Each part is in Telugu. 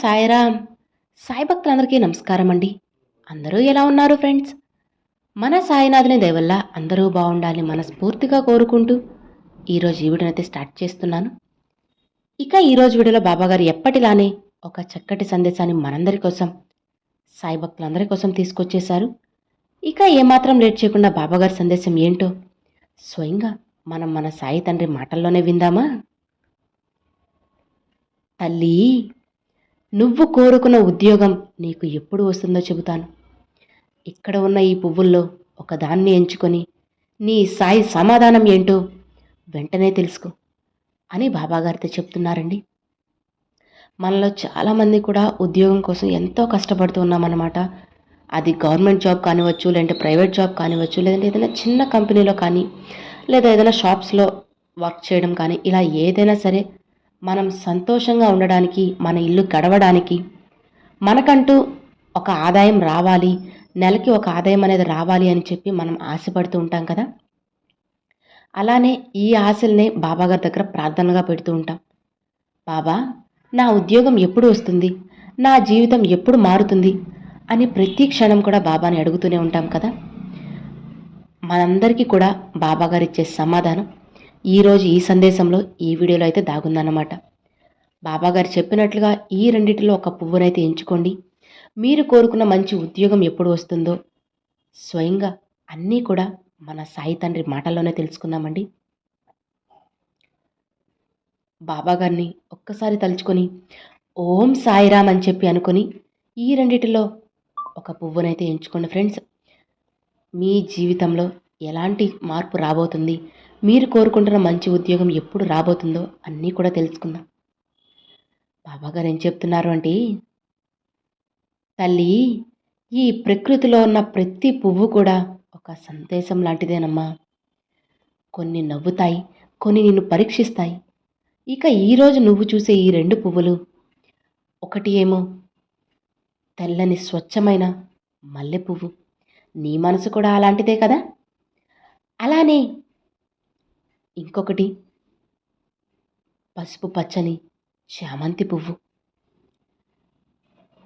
సాయిరామ్. సాయి భక్తులందరికీ నమస్కారం అండి. అందరూ ఎలా ఉన్నారు ఫ్రెండ్స్? మన సాయినాథుని దయ వల్ల అందరూ బాగుండాలని మనస్ఫూర్తిగా కోరుకుంటూ ఈరోజు ఈ వీడియోనైతే స్టార్ట్ చేస్తున్నాను. ఇక ఈరోజు వీడియోలో బాబాగారు ఎప్పటిలానే ఒక చక్కటి సందేశాన్ని మనందరి కోసం, సాయి భక్తులందరి కోసం తీసుకొచ్చేశారు. ఇక ఏమాత్రం లేట్ చేయకుండా బాబాగారి సందేశం ఏంటో స్వయంగా మనం మన సాయి తండ్రి మాటల్లోనే విందామా? తల్లి, నువ్వు కోరుకున్న ఉద్యోగం నీకు ఎప్పుడు వస్తుందో చెబుతాను. ఇక్కడ ఉన్న ఈ పువ్వుల్లో ఒకదాన్ని ఎంచుకొని నీ సాయి సమాధానం ఏంటో వెంటనే తెలుసుకో అని బాబాగారితో చెప్తున్నారండి. మనలో చాలామంది కూడా ఉద్యోగం కోసం ఎంతో కష్టపడుతూ ఉన్నామన్నమాట. అది గవర్నమెంట్ జాబ్ కానివ్వచ్చు, లేదంటే ప్రైవేట్ జాబ్ కానివ్వచ్చు, లేదంటే ఏదైనా చిన్న కంపెనీలో కానీ, లేదా ఏదైనా షాప్స్లో వర్క్ చేయడం కానీ, ఇలా ఏదైనా సరే మనం సంతోషంగా ఉండడానికి, మన ఇల్లు గడవడానికి, మనకంటూ ఒక ఆదాయం రావాలి, నెలకి ఒక ఆదాయం అనేది రావాలి అని చెప్పి మనం ఆశపడుతూ ఉంటాం కదా. అలానే ఈ ఆశల్నే బాబాగారి దగ్గర ప్రార్థనగా పెడుతూ ఉంటాం. బాబా, నా ఉద్యోగం ఎప్పుడు వస్తుంది, నా జీవితం ఎప్పుడు మారుతుంది అని ప్రతి క్షణం కూడా బాబాని అడుగుతూనే ఉంటాం కదా. మనందరికీ కూడా బాబాగారు ఇచ్చే సమాధానం ఈరోజు ఈ సందేశంలో, ఈ వీడియోలో అయితే దాగుందన్నమాట. బాబాగారు చెప్పినట్లుగా ఈ రెండిటిలో ఒక పువ్వునైతే ఎంచుకోండి. మీరు కోరుకున్న మంచి ఉద్యోగం ఎప్పుడు వస్తుందో స్వయంగా అన్నీ కూడా మన సాయి తండ్రి మాటల్లోనే తెలుసుకుందామండి. బాబాగారిని ఒక్కసారి తలుచుకొని ఓం సాయిరామ్ అని చెప్పి అనుకొని ఈ రెండిటిలో ఒక పువ్వునైతే ఎంచుకోండి ఫ్రెండ్స్. మీ జీవితంలో ఎలాంటి మార్పు రాబోతుంది, మీరు కోరుకుంటున్న మంచి ఉద్యోగం ఎప్పుడు రాబోతుందో అన్నీ కూడా తెలుసుకుందాం. బాబాగారు ఏం చెప్తున్నారు అంటే, తల్లి, ఈ ప్రకృతిలో ఉన్న ప్రతి పువ్వు కూడా ఒక సందేశం లాంటిదేనమ్మా. కొన్ని నవ్వుతాయి, కొన్ని నిన్ను పరీక్షిస్తాయి. ఇక ఈరోజు నువ్వు చూసే ఈ రెండు పువ్వులు, ఒకటి ఏమో తెల్లని స్వచ్ఛమైన మల్లె పువ్వు. నీ మనసు కూడా అలాంటిదే కదా. అలానే ఇంకొకటి పసుపు పచ్చని చామంతి పువ్వు.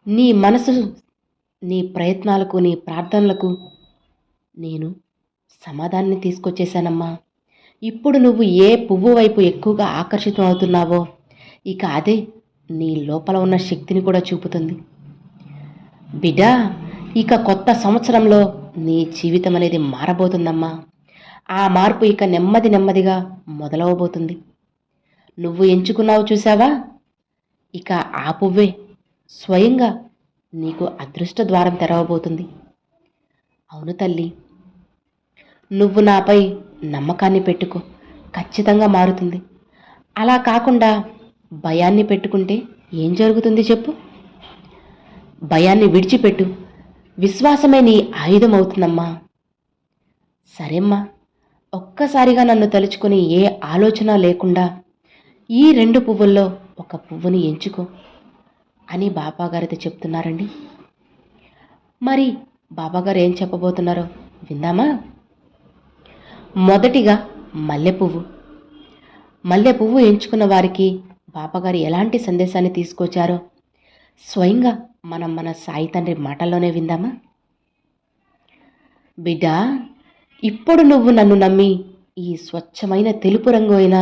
నీ మనసు, నీ ప్రయత్నాలకు, నీ ప్రార్థనలకు నేను సమాధానాన్ని తీసుకొచ్చేశానమ్మా. ఇప్పుడు నువ్వు ఏ పువ్వు వైపు ఎక్కువగా ఆకర్షితం అవుతున్నావో ఇక అదే నీ లోపల ఉన్న శక్తిని కూడా చూపుతుంది. బిడ్డా, ఇక కొత్త సంవత్సరంలో నీ జీవితం అనేది మారబోతుందమ్మా. ఆ మార్పు ఇక నెమ్మది నెమ్మదిగా మొదలవబోతుంది. నువ్వు ఎంచుకున్నావు చూసావా, ఇక ఆ పువ్వే స్వయంగా నీకు అదృష్ట ద్వారం తెరవబోతుంది. అవును తల్లి, నువ్వు నాపై నమ్మకాన్ని పెట్టుకో, ఖచ్చితంగా మారుతుంది. అలా కాకుండా భయాన్ని పెట్టుకుంటే ఏం జరుగుతుంది చెప్పు? భయాన్ని విడిచిపెట్టు, విశ్వాసమే నీ ఆయుధం అవుతుందమ్మా. సరేమ్మా, ఒక్కసారిగా నన్ను తలుచుకొని ఏ ఆలోచన లేకుండా ఈ రెండు పువ్వుల్లో ఒక పువ్వుని ఎంచుకో అని బాబాగారితో చెప్తున్నారండి. మరి బాబాగారు ఏం చెప్పబోతున్నారో విందామా? మొదటిగా మల్లెపువ్వు. మల్లెపువ్వు ఎంచుకున్న వారికి బాబాగారు ఎలాంటి సందేశాన్ని తీసుకొచ్చారో స్వయంగా మనం మన సాయి తండ్రి మాటల్లోనే విందామా? బిడ్డా, ఇప్పుడు నువ్వు నన్ను నమ్మి ఈ స్వచ్ఛమైన తెలుపు రంగు అయిన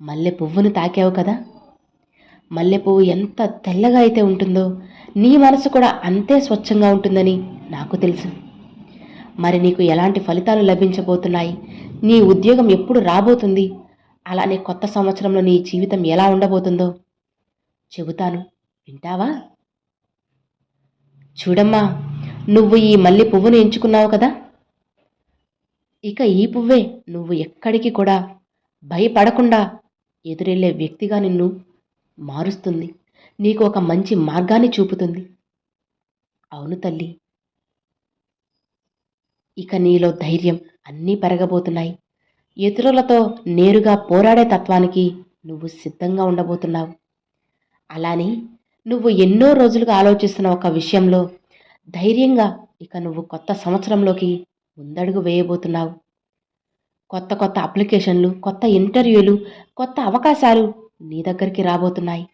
మల్లె పువ్వును తాకావు కదా. మల్లెపువ్వు ఎంత తెల్లగా అయితే ఉంటుందో నీ మనసు కూడా అంతే స్వచ్ఛంగా ఉంటుందని నాకు తెలుసు. మరి నీకు ఎలాంటి ఫలితాలు లభించబోతున్నాయి, నీ ఉద్యోగం ఎప్పుడు రాబోతుంది, అలానే కొత్త సంవత్సరంలో నీ జీవితం ఎలా ఉండబోతుందో చెబుతాను, వింటావా? చూడమ్మా, నువ్వు ఈ మల్లె పువ్వును ఎంచుకున్నావు కదా. ఇక ఈ పువ్వే నువ్వు ఎక్కడికి కూడా భయపడకుండా ఎదురెళ్ళే వ్యక్తిగా నిన్ను మారుస్తుంది, నీకు ఒక మంచి మార్గాన్ని చూపుతుంది. అవును తల్లి, ఇక నీలో ధైర్యం అన్నీ పెరగబోతున్నాయి. ఇతరులతో నేరుగా పోరాడే తత్వానికి నువ్వు సిద్ధంగా ఉండబోతున్నావు. అలానే నువ్వు ఎన్నో రోజులుగా ఆలోచిస్తున్న ఒక విషయంలో ధైర్యంగా ఇక నువ్వు కొత్త సంవత్సరంలోకి ముందడుగు వేయబోతున్నావు. కొత్త కొత్త అప్లికేషన్లు, కొత్త ఇంటర్వ్యూలు, కొత్త అవకాశాలు నీ దగ్గరికి రాబోతున్నాయి.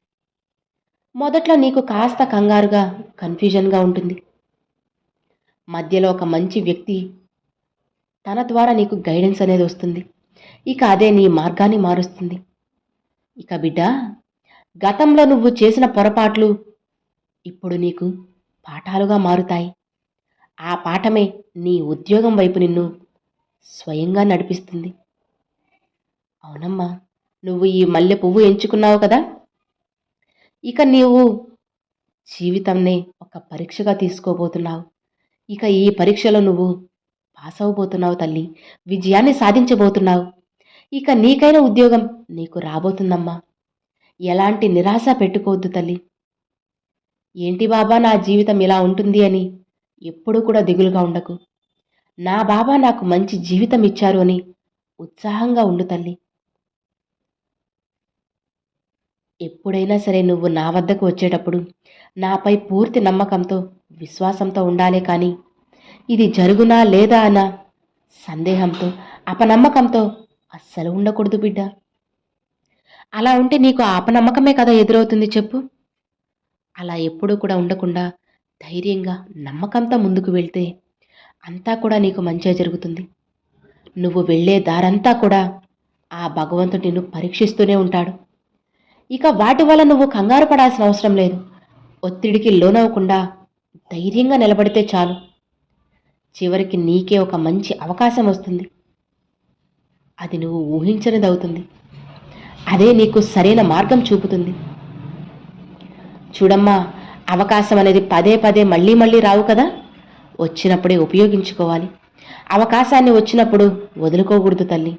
మొదట్లో నీకు కాస్త కంగారుగా, కన్ఫ్యూజన్గా ఉంటుంది. మధ్యలో ఒక మంచి వ్యక్తి తన ద్వారా నీకు గైడెన్స్ అనేది వస్తుంది. ఇక అదే నీ మార్గాన్ని మారుస్తుంది. ఇక బిడ్డ, గతంలో నువ్వు చేసిన పొరపాట్లు ఇప్పుడు నీకు పాఠాలుగా మారుతాయి. ఆ పాఠమే నీ ఉద్యోగం వైపు నిన్ను స్వయంగా నడిపిస్తుంది. అవునమ్మా, నువ్వు ఈ మల్లె పువ్వు ఎంచుకున్నావు కదా. ఇక నీవు జీవితంనే ఒక పరీక్షగా తీసుకోబోతున్నావు. ఇక ఈ పరీక్షలో నువ్వు పాస్ అవబోతున్నావు తల్లి. విజయాన్ని సాధించబోతున్నావు. ఇక నీకైన ఉద్యోగం నీకు రాబోతుందమ్మా. ఎలాంటి నిరాశ పెట్టుకోవద్దు తల్లి. ఏంటి బాబా నా జీవితం ఇలా ఉంటుంది అని ఎప్పుడూ కూడా దిగులుగా ఉండకు. నా బాబా నాకు మంచి జీవితం ఇచ్చారు అని ఉత్సాహంగా ఉండు తల్లి. ఎప్పుడైనా సరే నువ్వు నా వద్దకు వచ్చేటప్పుడు నాపై పూర్తి నమ్మకంతో, విశ్వాసంతో ఉండాలే కానీ ఇది జరుగునా లేదా అన్న సందేహంతో, అపనమ్మకంతో అస్సలు ఉండకూడదు బిడ్డ. అలా ఉంటే నీకు ఆ అపనమ్మకమే కదా ఎదురవుతుంది చెప్పు. అలా ఎప్పుడూ కూడా ఉండకుండా ధైర్యంగా, నమ్మకంతో ముందుకు వెళ్తే అంతా కూడా నీకు మంచే జరుగుతుంది. నువ్వు వెళ్ళే దారంతా కూడా ఆ భగవంతుడు నిన్ను పరీక్షిస్తూనే ఉంటాడు. ఇక వాటి వల్ల నువ్వు కంగారు పడాల్సిన అవసరం లేదు. ఒత్తిడికి లోనవ్వకుండా ధైర్యంగా నిలబడితే చాలు. చివరికి నీకే ఒక మంచి అవకాశం వస్తుంది. అది నువ్వు ఊహించనిది అవుతుంది. అదే నీకు సరైన మార్గం చూపుతుంది. చూడమ్మా, అవకాశం అనేది పదే పదే మళ్ళీ మళ్ళీ రావు కదా. వచ్చినప్పుడే ఉపయోగించుకోవాలి. అవకాశాన్ని వచ్చినప్పుడు వదులుకోకూడదు తల్లి.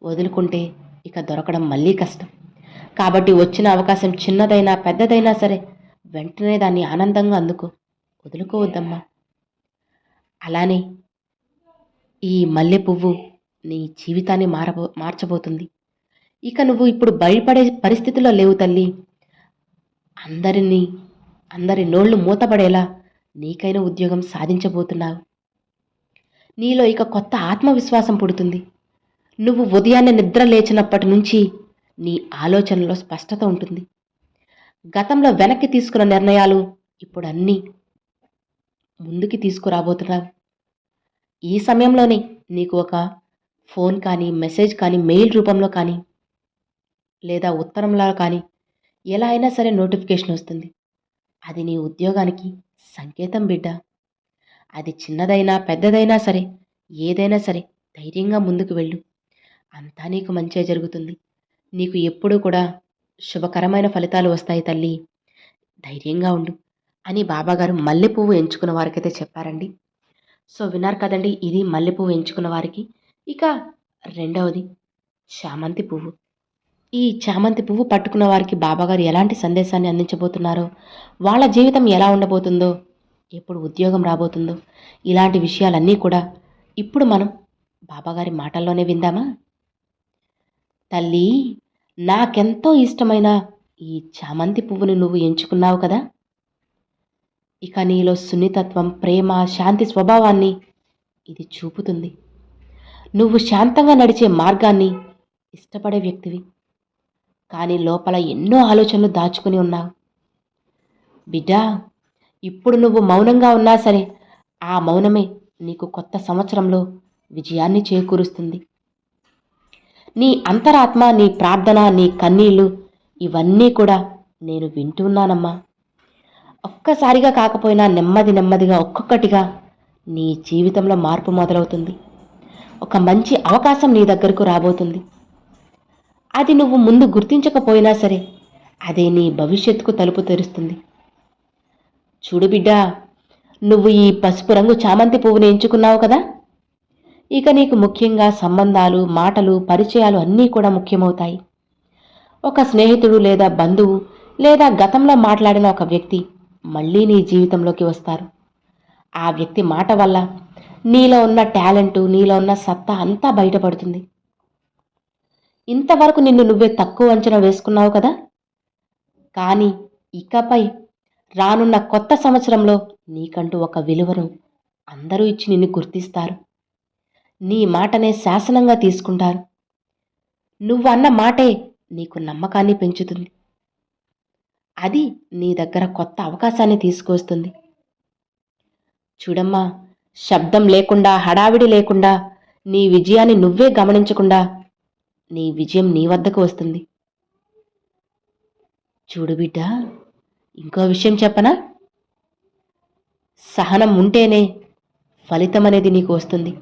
వదులుకుంటే ఇక దొరకడం మళ్ళీ కష్టం. కాబట్టి వచ్చిన అవకాశం చిన్నదైనా పెద్దదైనా సరే వెంటనే దాన్ని ఆనందంగా అందుకో. వదులుకోవద్దమ్మా. అలానే ఈ మల్లె పువ్వు నీ జీవితాన్ని మార్చబోతుంది. ఇక నువ్వు ఇప్పుడు భయపడే పరిస్థితిలో లేవు తల్లి. అందరి నోళ్లు మూతపడేలా నీకైన ఉద్యోగం సాధించబోతున్నావు. నీలో ఇక కొత్త ఆత్మవిశ్వాసం పుడుతుంది. నువ్వు ఉదయాన్నే నిద్ర లేచినప్పటి నుంచి నీ ఆలోచనలో స్పష్టత ఉంటుంది. గతంలో వెనక్కి తీసుకున్న నిర్ణయాలు ఇప్పుడు అన్నీ ముందుకి తీసుకురాబోతున్నావు. ఈ సమయంలోనే నీకు ఒక ఫోన్ కానీ, మెసేజ్ కానీ, మెయిల్ రూపంలో కానీ, లేదా ఉత్తరంలో కానీ ఎలా అయినా సరే నోటిఫికేషన్ వస్తుంది. అది నీ ఉద్యోగానికి సంకేతం బిడ్డ. అది చిన్నదైనా పెద్దదైనా సరే, ఏదైనా సరే ధైర్యంగా ముందుకు వెళ్ళు. అంతా నీకు మంచే జరుగుతుంది. నీకు ఎప్పుడూ కూడా శుభకరమైన ఫలితాలు వస్తాయి తల్లి. ధైర్యంగా ఉండు అని బాబాగారు మల్లెపువ్వు ఎంచుకున్న వారికైతే చెప్పారండి. సో విన్నారు కదండి, ఇది మల్లెపువ్వు ఎంచుకున్న వారికి. ఇక రెండవది చామంతి పువ్వు. ఈ చామంతి పువ్వు పట్టుకున్న వారికి బాబాగారు ఎలాంటి సందేశాన్ని అందించబోతున్నారో, వాళ్ళ జీవితం ఎలా ఉండబోతుందో, ఎప్పుడు ఉద్యోగం రాబోతుందో, ఇలాంటి విషయాలన్నీ కూడా ఇప్పుడు మనం బాబాగారి మాటల్లోనే విందామా. తల్లి, నాకెంతో ఇష్టమైన ఈ చామంతి పువ్వును నువ్వు ఎంచుకున్నావు కదా. ఇక నీలో సున్నితత్వం, ప్రేమ, శాంతి స్వభావాన్ని ఇది చూపుతుంది. నువ్వు శాంతంగా నడిచే మార్గాన్ని ఇష్టపడే వ్యక్తివి. కానీ లోపల ఎన్నో ఆలోచనలు దాచుకుని ఉన్నావు బిడ్డా. ఇప్పుడు నువ్వు మౌనంగా ఉన్నా సరే ఆ మౌనమే నీకు కొత్త సంవత్సరంలో విజయాన్ని చేకూరుస్తుంది. నీ అంతరాత్మ, నీ ప్రార్థన, నీ కన్నీళ్ళు ఇవన్నీ కూడా నేను వింటున్నానమ్మా. ఒక్కసారిగా కాకపోయినా నెమ్మదిగా ఒక్కొక్కటిగా నీ జీవితంలో మార్పు మొదలవుతుంది. ఒక మంచి అవకాశం నీ దగ్గరకు రాబోతుంది. అది నువ్వు ముందు గుర్తించకపోయినా సరే అదే నీ భవిష్యత్తుకు తలుపు తెరుస్తుంది. చూడు బిడ్డా, నువ్వు ఈ పసుపు రంగు చామంతి పువ్వుని ఎంచుకున్నావు కదా. ఇక నీకు ముఖ్యంగా సంబంధాలు, మాటలు, పరిచయాలు అన్నీ కూడా ముఖ్యమవుతాయి. ఒక స్నేహితుడు లేదా బంధువు లేదా గతంలో మాట్లాడిన ఒక వ్యక్తి మళ్ళీ నీ జీవితంలోకి వస్తారు. ఆ వ్యక్తి మాట వల్ల నీలో ఉన్న టాలెంటు, నీలో ఉన్న సత్తా అంతా బయటపడుతుంది. ఇంతవరకు నిన్ను నువ్వే తక్కువ అంచనా వేసుకున్నావు కదా. కానీ ఇకపై రానున్న కొత్త సంవత్సరంలో నీకంటూ ఒక విలువను అందరూ ఇచ్చి నిన్ను గుర్తిస్తారు. నీ మాటనే శాసనంగా తీసుకుంటారు. నువ్వు అన్న మాటే నీకు నమ్మకాన్ని పెంచుతుంది. అది నీ దగ్గర కొత్త అవకాశాన్ని తీసుకొస్తుంది. చూడమ్మా, శబ్దం లేకుండా, హడావిడి లేకుండా, నీ విజయాన్ని నువ్వే గమనించకుండా నీ విజయం నీ వద్దకు వస్తుంది. చూడు బిడ్డ, ఇంకో విషయం చెప్పనా? సహనం ఉంటేనే ఫలితం అనేది నీకు వస్తుంది.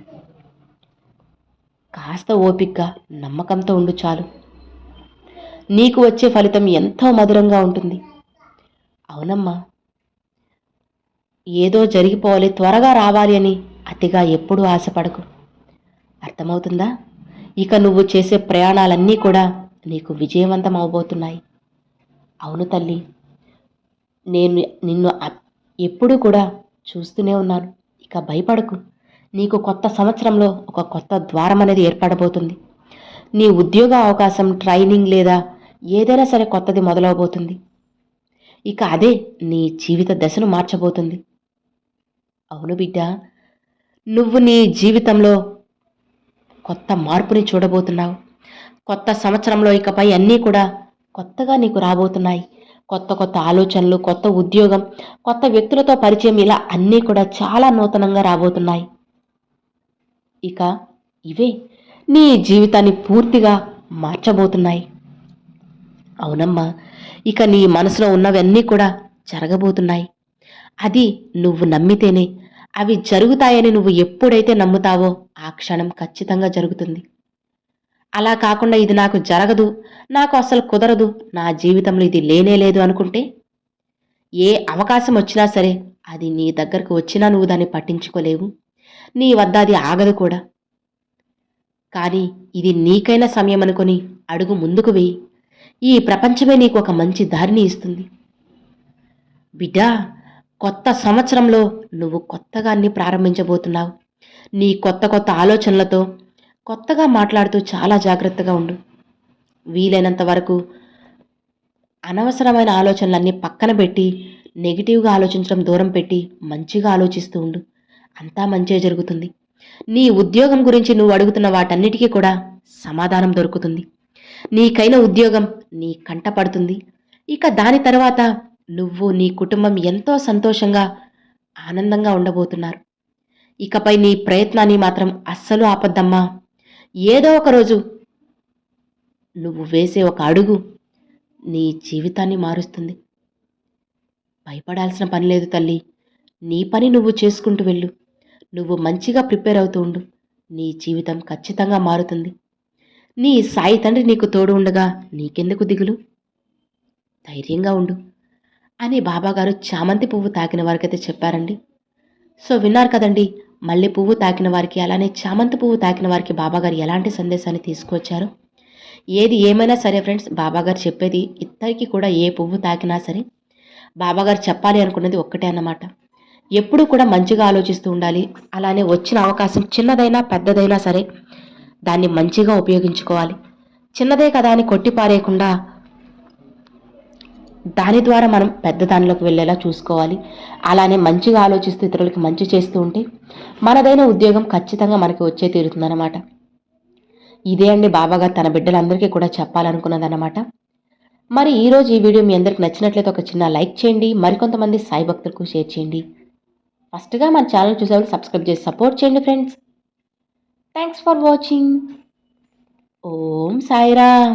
కాస్త ఓపికగా, నమ్మకంతో ఉండు చాలు. నీకు వచ్చే ఫలితం ఎంతో మధురంగా ఉంటుంది. అవునమ్మా, ఏదో జరిగిపోవాలి, త్వరగా రావాలి అని అతిగా ఎప్పుడూ ఆశపడకు. అర్థమవుతుందా? ఇక నువ్వు చేసే ప్రయాణాలన్నీ కూడా నీకు విజయవంతం అవబోతున్నాయి. అవును తల్లి, నేను నిన్ను ఎప్పుడూ కూడా చూస్తూనే ఉన్నాను. ఇక భయపడకు. నీకు కొత్త సంవత్సరంలో ఒక కొత్త ద్వారం అనేది ఏర్పడబోతుంది. నీ ఉద్యోగ అవకాశం, ట్రైనింగ్ లేదా ఏదైనా సరే కొత్తది మొదలవబోతుంది. ఇక అదే నీ జీవిత దశను మార్చబోతుంది. అవును బిడ్డ, నువ్వు నీ జీవితంలో కొత్త మార్పుని చూడబోతున్నావు. కొత్త సంవత్సరంలో ఇకపై అన్నీ కూడా కొత్తగా నీకు రాబోతున్నాయి. కొత్త కొత్త ఆలోచనలు, కొత్త ఉద్యోగం, కొత్త వ్యక్తులతో పరిచయం, ఇలా అన్నీ కూడా చాలా నూతనంగా రాబోతున్నాయి. ఇక ఇవే నీ జీవితాన్ని పూర్తిగా మార్చబోతున్నాయి. అవునమ్మా, ఇక నీ మనసులో ఉన్నవన్నీ కూడా జరగబోతున్నాయి. అది నువ్వు నమ్మితేనే. అవి జరుగుతాయని నువ్వు ఎప్పుడైతే నమ్ముతావో ఆ క్షణం ఖచ్చితంగా జరుగుతుంది. అలా కాకుండా ఇది నాకు జరగదు, నాకు అసలు కుదరదు, నా జీవితంలో ఇది లేనే లేదు అనుకుంటే ఏ అవకాశం వచ్చినా సరే అది నీ దగ్గరకు వచ్చినా నువ్వు దాన్ని పట్టించుకోలేవు. నీ వద్ద అది ఆగదు కూడా. కానీ ఇది నీకైన సమయం అనుకొని అడుగు ముందుకు వేయి. ఈ ప్రపంచమే నీకు ఒక మంచి దారిని ఇస్తుంది. బిడ్డా, కొత్త సంవత్సరంలో నువ్వు కొత్తగా అన్ని ప్రారంభించబోతున్నావు. నీ కొత్త కొత్త ఆలోచనలతో కొత్తగా మాట్లాడుతూ చాలా జాగ్రత్తగా ఉండు. వీలైనంత వరకు అనవసరమైన ఆలోచనలన్నీ పక్కన పెట్టి, నెగిటివ్గా ఆలోచించడం దూరం పెట్టి మంచిగా ఆలోచిస్తూ ఉండు. అంతా మంచే జరుగుతుంది. నీ ఉద్యోగం గురించి నువ్వు అడుగుతున్న వాటన్నిటికీ కూడా సమాధానం దొరుకుతుంది. నీకైన ఉద్యోగం నీ కంట పడుతుంది. ఇక దాని తర్వాత నువ్వు, నీ కుటుంబం ఎంతో సంతోషంగా, ఆనందంగా ఉండబోతున్నారు. ఇకపై నీ ప్రయత్నాన్ని మాత్రం అస్సలు ఆపద్దమ్మా. ఏదో ఒక రోజు నువ్వు వేసే ఒక అడుగు నీ జీవితాన్ని మారుస్తుంది. భయపడాల్సిన పని లేదు తల్లి. నీ పని నువ్వు చేసుకుంటూ వెళ్ళు. నువ్వు మంచిగా ప్రిపేర్ అవుతూ ఉండు. నీ జీవితం ఖచ్చితంగా మారుతుంది. నీ సాయి తండ్రి నీకు తోడు ఉండగా నీకెందుకు దిగులు? ధైర్యంగా ఉండు అని బాబాగారు చామంతి పువ్వు తాకిన వారికైతే చెప్పారండి. సో విన్నారు కదండి, మల్లె పువ్వు తాకిన వారికి, అలానే చామంతి పువ్వు తాకిన వారికి బాబాగారు ఎలాంటి సందేశాన్ని తీసుకొచ్చారు. ఏది ఏమైనా సరే ఫ్రెండ్స్, బాబాగారు చెప్పేది ఇద్దరికి కూడా ఏ పువ్వు తాకినా సరే బాబాగారు చెప్పాలి అనుకున్నది ఒక్కటే అన్నమాట. ఎప్పుడూ కూడా మంచిగా ఆలోచిస్తూ ఉండాలి. అలానే వచ్చిన అవకాశం చిన్నదైనా పెద్దదైనా సరే దాన్ని మంచిగా ఉపయోగించుకోవాలి. చిన్నదే కదా అని కొట్టిపారేయకుండా దాని ద్వారా మనం పెద్ద దానిలోకి వెళ్ళేలా చూసుకోవాలి. అలానే మంచిగా ఆలోచిస్తూ ఇతరులకి మంచి చేస్తూ ఉంటే మనదైన ఉద్యోగం ఖచ్చితంగా మనకి వచ్చే తీరుతుందన్నమాట. ఇదే అండి బాబాగారు తన బిడ్డలందరికీ కూడా చెప్పాలనుకున్నదన్నమాట. మరి ఈరోజు ఈ వీడియో మీ అందరికి నచ్చినట్లయితే ఒక చిన్న లైక్ చేయండి. మరికొంతమంది సాయి భక్తులకు షేర్ చేయండి. ఫస్ట్గా మన ఛానల్ చూసేవాళ్ళు సబ్స్క్రైబ్ చేసి సపోర్ట్ చేయండి friends. Thanks for watching. Om Sairam.